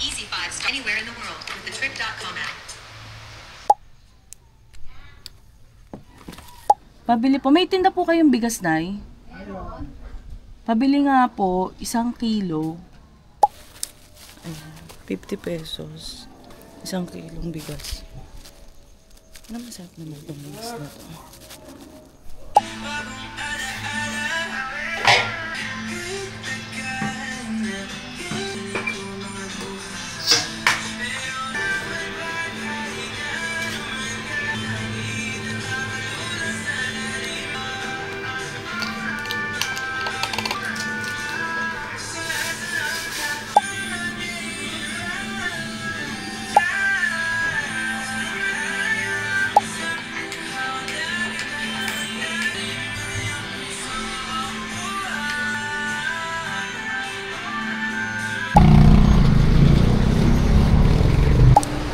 Easy 5 anywhere in the world with the Trip.com app. Pabili po. May tinda po kayong bigas, Nay? Meron. Pabili nga po, 1 kilo. Ayan, 50 pesos. 1 kilong bigas. Ano masarap naman itong bigas na to?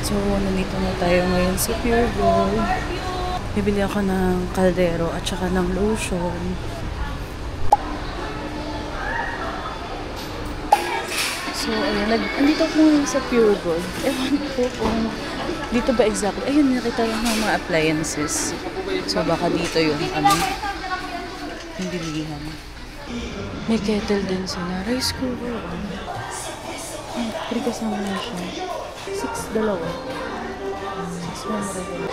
So, nandito na tayo ngayon sa Pure Gold. Bibili ako ng kaldero at saka ng lotion. So, ayan. Andito ako ngayon sa Pure Gold. Ewan po kung dito ba exactly. Ayun, nakita yung mga appliances. So, baka dito yung yung bilihan. May kettle din sila. Rice cooker. Pero kasama na siya. 6 dalawa. 6 one regular.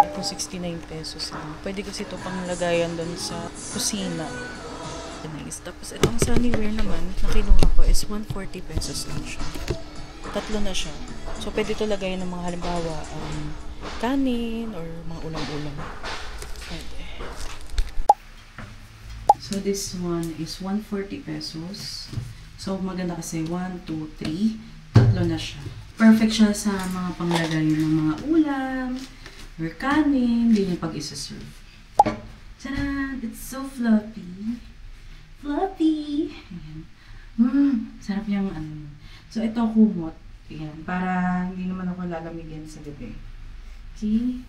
Ito 69 pesos lang. Pwede kasi ito pang lagayan doon sa kusina. Nice. Tapos itong Sunnywear naman na kinuha ko is 140 pesos lang siya. Tatlo na siya. So pwede ito lagayan ng mga halimbawa kanin or mga ulam-ulam. Pwede. So, this one is 140 pesos. So, maganda kasi 1, 2, 3. Tatlo na siya. Perfect siya sa mga panglagayan ng mga ulam or kanin. Hindi niya pag-isa-serve. Tadaan! It's so fluffy. Fluffy! Ayan. Sarap yung ano. So, ito kumot. Ayan. Para hindi naman ako lalamigin sa gabi. Okay?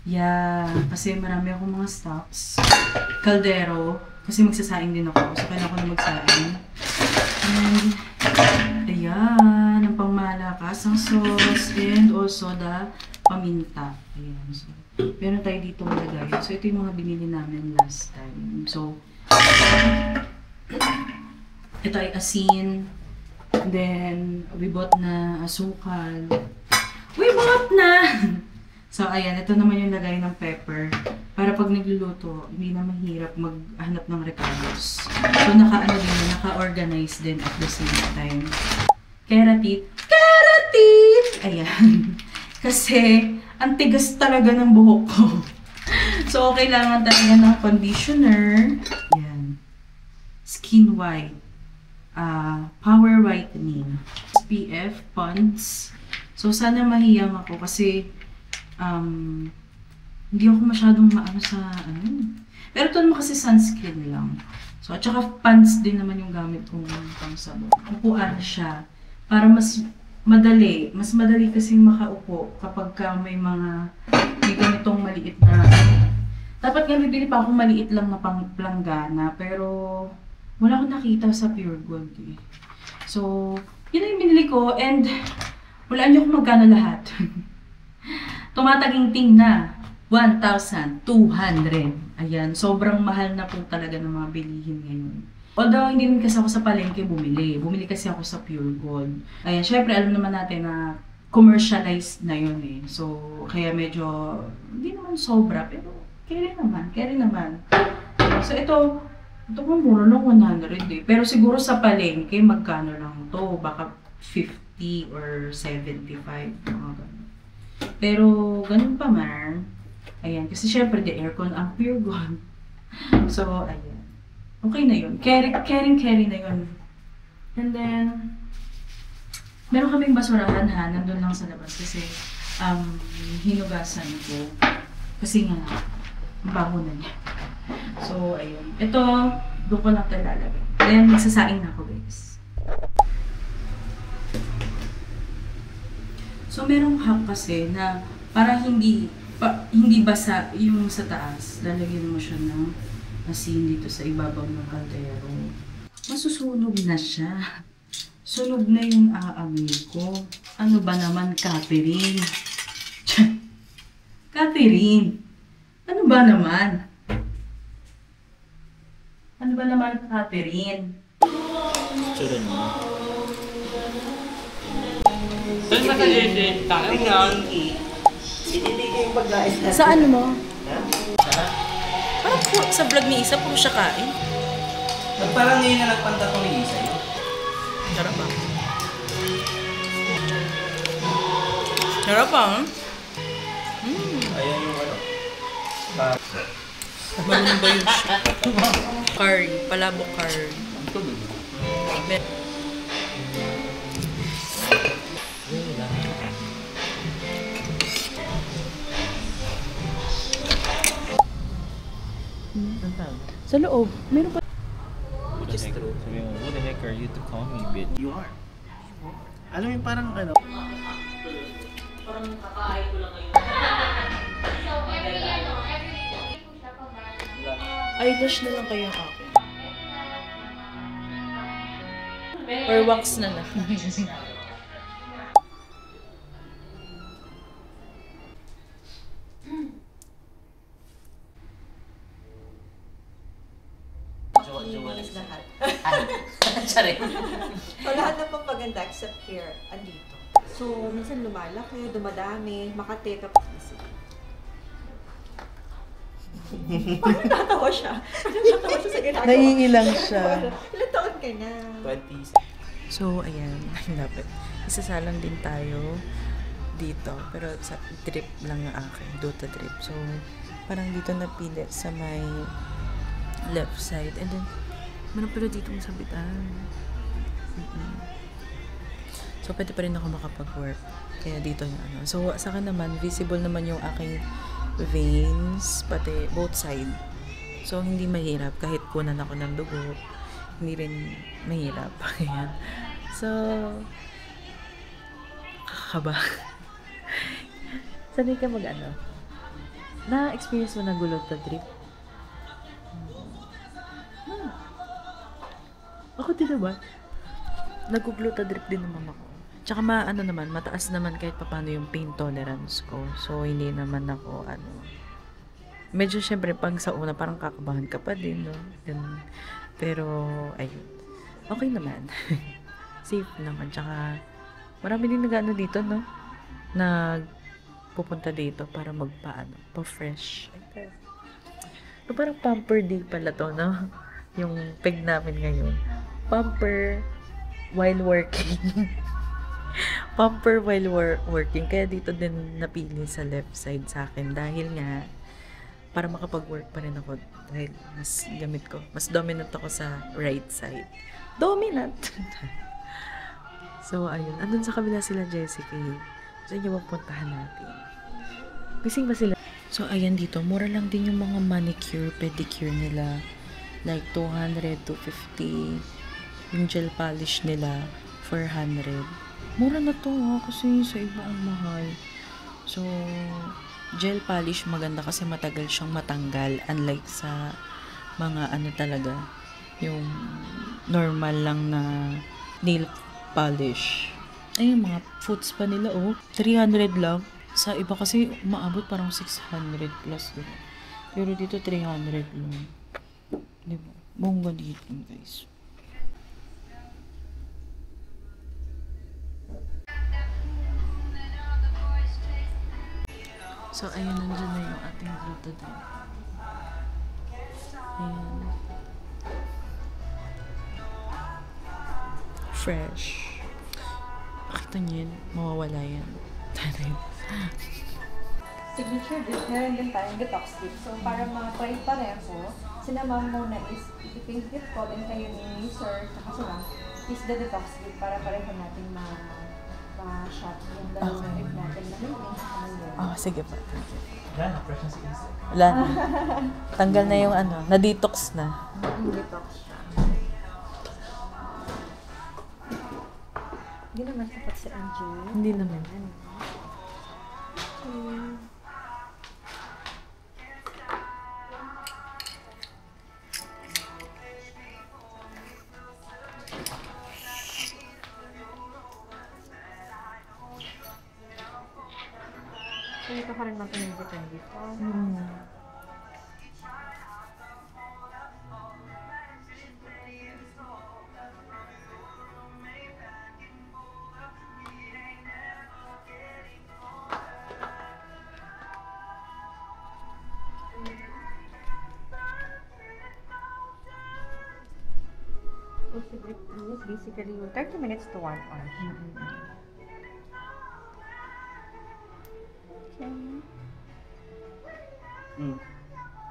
Yeah. Kasi marami akong mga stocks. Kaldero. Kasi magsasaing din ako. So, kailangan ko na magsaing. And, ayan. Ang pangmalakas. Ang sauce. And also the paminta. Ayan. So, meron tayo dito malagay. So, ito yung mga binili namin last time. So, ito ay asin. And then, we bought na asukal. We bought na! So, ayan. Ito naman yung lagay ng pepper. Para pag nagluluto, hindi na mahirap maghanap ng recados. So, naka-organize din at the same time. Keratin! Keratin! Ayan. Kasi, ang tigas talaga ng buhok ko. So, kailangan talaga ng conditioner. Ayan. Skin White. Power Whitening. SPF, Ponds. So, sana mahiyang ako kasi hindi ako masyadong maano sa Pero ito naman kasi sunscreen lang. So, at saka pants din naman yung gamit kong pang salon. Upuan siya. Para mas madali. Mas madali kasi makaupo kapag may ganitong maliit na. Dapat nga bibili pa akong maliit lang na planggana. Pero wala akong nakita sa Pure Gold eh. So, yun na yung binili ko. And walaan niyo kung magkano lahat. Tumataginting na 1,200. Ayan, sobrang mahal na po talaga ng mga bilihin ngayon. Although hindi rin kasi ako sa palengke bumili. Bumili kasi ako sa Pure Gold. Ayan, syempre alam naman natin na commercialized na yun eh. So, kaya medyo, hindi naman sobra, pero carry naman. So, ito kung mura lang 100 eh. Pero siguro sa palengke, magkano lang to? Baka 50 or 75, mga ganun. Pero, ganun pa man. Ayan, kasi syempre, the aircon ang Pure Gold. So, ayan. Okay na yun. Carry na yun. And then, meron kaming basurahan ha, nandun lang sa labas kasi hinugasan ko. Kasi nga, ang baho na niya. So, ayun. Ito, doon ko lang tayo lalagay. Then, magsasaing na ako, guys. So, merong hack kasi na para hindi Hindi basa yung sa taas. Lalagyan mo siya ng asin dito sa ibabaw ng kaldero. Masusunog na siya. Sunog na yung aamoy ko. Ano ba naman, Catherine? Catherine! Ano ba naman? Ano ba naman, Catherine? Tsura niyo. Saan ba kalili? Takin nga. Sinili yung pagkain natin. Sa ano mo? Ha? Parang sa vlog ni Isa, puro siya kain. Ba't parang ngayon na nagpanta ko ni Isa yun? Sarap ba? Sarap ba? Ayan yung ano. Marunong ba yun siya? Curry. Palabok curry. Sa loob, meron pa. Which is true. Sabi mo, who the heck are you to call me, bitch? You are. Alam mo yung parang ano, Eyelash na lang kayo ako. Or wax na lang. Malinis lahat. Sorry. So, lahat ng pampaganda except here, andito. So, minsan lumalaki, dumadami, Makati, tapos isa. Parang natawa siya. Natawa siya sa ginagawa. Naiilang siya. Ilan taon ka na? 20s. So, ayan. Dapat. Isasalang din tayo dito. Pero sa trip lang yung akin. Dota trip. So, parang dito napili sa may left side. And then, meron pala dito yung sabitan. So, pwede pa rin ako makapag-work. Kaya dito yung ano. So, sa akin naman, visible naman yung aking veins, pati both side. So, hindi mahirap. Kahit kunan ako ng dugo, hindi rin mahirap. Ayan. So, kakaba. Sanay ka mag-ano? Na-experience mo na gulot na trip? Ako din naman. Nag-gluta drip din ng mama ko. Tsaka ano naman, mataas naman kahit paano yung pain tolerance ko. So, hindi naman ako, medyo syempre, pag sa una, parang kakabahan ka pa din, no? Ganun. Pero, ayun. Okay naman. Safe naman. Tsaka, marami din nag-ano dito, no? Nagpupunta dito para pa-fresh. So, parang pamper day pala to, no? Yung peg namin ngayon. Pamper while working. Pamper while working. Kaya dito din napili sa left side sa akin. Dahil nga, para makapag-work pa rin ako. Dahil mas dominant ako sa right side. Dominant! So, ayun. Andun sa kabila sila Jessica. Saan niyo mapuntahan natin? Gising ba sila? So, ayan dito. Mura lang din yung mga manicure, pedicure nila. Like, 200, 250. Yung gel polish nila, 400. Mura na to kasi sa iba ang mahal. So, gel polish maganda kasi matagal siyang matanggal. Unlike sa mga talaga, yung normal lang na nail polish. Ay, yung mga foots pa nila, 300 lang. Sa iba kasi, maabot parang 600 plus. Diba? Pero dito, 300 lang. Diba? Bongga dito, guys. So, ayan, nandiyan na yung ating gluta din. Ayan. Fresh. Pakita niyo yun, mawawala yan. Signature dip, meron din tayong detox dip. So, para ma-try pareho, sinamam muna is i-pink dip ko, then kayo ni Sir, tsaka sila, is the detox dip para pareho natin ma-shot yung dalawang dip natin na may pink sa kanila. Sige pa. Wala na, fresh na si Isa. Wala na. Tanggal na yung na-detox na. Detox siya. Hindi naman sapat si Angie. Hindi naman. naman pinigatan dito. So, cigarette is basically 30 minutes to 1 hour. Okay.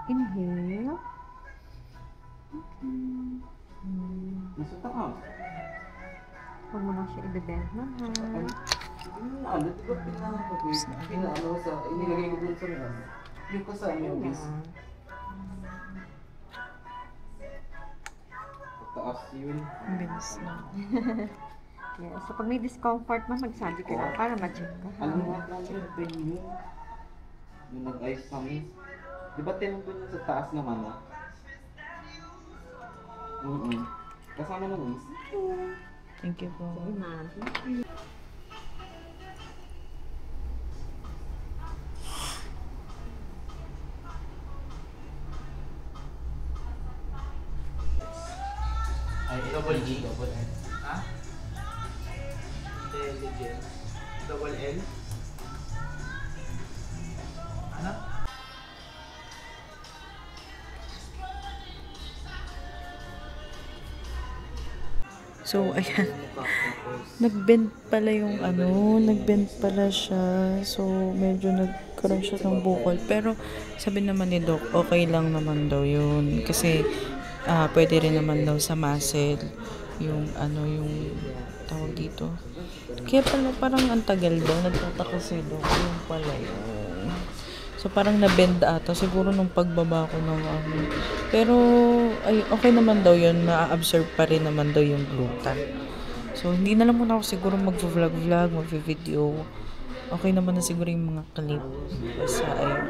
Inhale. Masuk ka. Huwag mo lang siya i-bend na ha. Ano, di ba pinaano sa, inilagay ko dun sa mga. Yung kasama yung bis. Taas yun. Bilis na. Yeah, so pag may discomfort mo, magsabi ka lang para ma-check ka. Ano nga namin yung pain yun? Yung nag-ice kami. Di ba tinutun yun sa taas naman ah? Kasama naman. Thank you po. Sige, ma'am. Ay, double G, double L. Ha? Intelligent. Double L? Ano? So, ayan. Nag-bend pala yung nag-bend pala siya. So, medyo nagkaroon siya ng bukol. Pero, sabi naman ni Doc, okay lang naman daw yun. Kasi, pwede rin naman daw sa muscle. Yung, yung tawag dito. Kaya pala, parang ang tagal daw. Nagtataka si Doc. Yung pala yun. So, parang na-bend ata. Siguro nung pagbaba ko ng Pero, ay, okay naman daw yun. Na-absorb pa rin naman daw yung gluten. So, hindi na lang muna ako siguro mag-vlog-vlog, mag-video. Okay naman na siguro yung mga clip. Basta, ayun.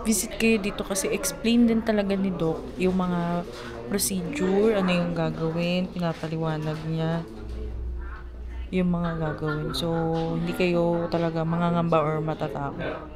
Visit kayo dito kasi explain din talaga ni Doc yung mga procedure, ano yung gagawin, pinapaliwanag niya yung mga gagawin. So, hindi kayo talaga mangangamba or matatakot.